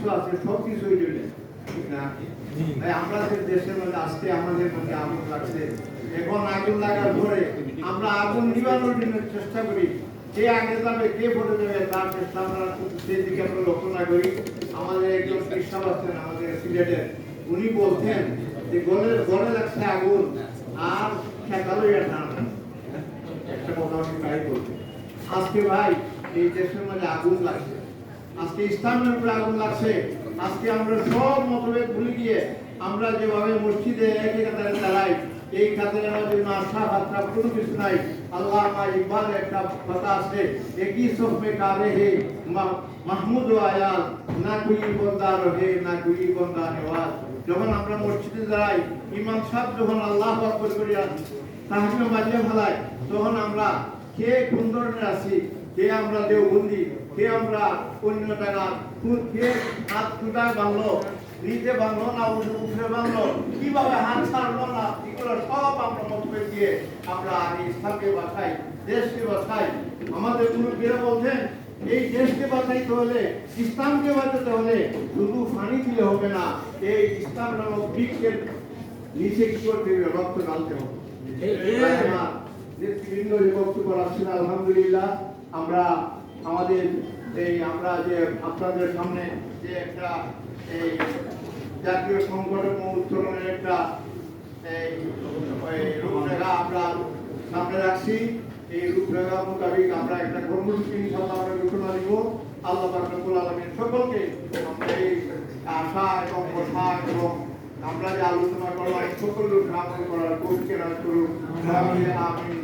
কিছু আছে সব কিছুই জন্য ঠিক না? তাই আমাদের দেশের মধ্যে আজকে আমাদের মধ্যে আগুন লাগছে, এখন আগুন লাগার পরে আমরা আগুন নিবানোর জন্য চেষ্টা করি, কে আগে যাবে কে ভোটে যাবে তার চেষ্টা আমরা সেই দিকে আমরা লক্ষ্য না করি। আমাদের একজন কৃষক আছেন আমাদের সিলেটের, উনি বলছেন যে গলে লাগছে আগুন আর ঠেকালো এটা না, একটা কথা আমি তাই বলছি। আজকে ভাই এই দেশের মধ্যে আগুন লাগছে, আজকে ইসলামের উপরে আগুন লাগছে। আজকে আমরা সব মতভেদ ভুলে গিয়ে আমরা যেভাবে মসজিদে একই কাতারে দাঁড়াই, এই কাতারে আমাদের আশা বার্তা কোনো কিছু নাই। আল্লাহ ইকবাল একটা কথা আছে, একই সফে কারে হে মাহমুদ আয়াল না কুই বন্দা রহে না কুই বন্দা নেওয়াজ। যখন আমরা মসজিদে দাঁড়াই, ইমাম সাহেব যখন আল্লাহু আকবার করিয়া তাহমিদ বাজিয়ে ফেলায়, তখন আমরা কে কোন ধরনের আছি, কে আমরা দেওবন্দি, কে আমরা অন্য টাকা, কে হাত কুটায় বাঁধলো, নিতে বাঁধলো না উঠে বাঁধলো, কিভাবে হাত ছাড়লো না, এগুলো সব আমরা মতভেদ দিয়ে আমরা এই ইসলামকে বাঁচাই, দেশকে বাঁচাই। আমাদের মুরব্বীরা বলছেন এই দেশকে বাঁচাইতে হলে, ইসলামকে বাঁচাতে হলে শুধু পানি দিলে হবে না, এই ইসলাম নামক বৃক্ষের নিচে কি করতে হবে, রক্ত ঢালতে হবে। আলহামদুলিল্লাহ আমরা আমাদের এই আমরা যে আপনাদের সামনে যে একটা এই জাতীয় সংগঠন উত্তোলনের একটা রূপরেখা আমরা সামনে রাখছি, এই রূপরেখা মোতাবেক আমরা একটা কর্মসূচি ইনশাআল্লাহ আমরা ঘোষণা দিব। আল্লাহ পাক রব্বুল আলামিন সকলকে আমরা এই আশা এবং কথা এবং আমরা যে আলোচনা করলাম সকল আমল করার কৌশল করুন। আমিন। আমিন।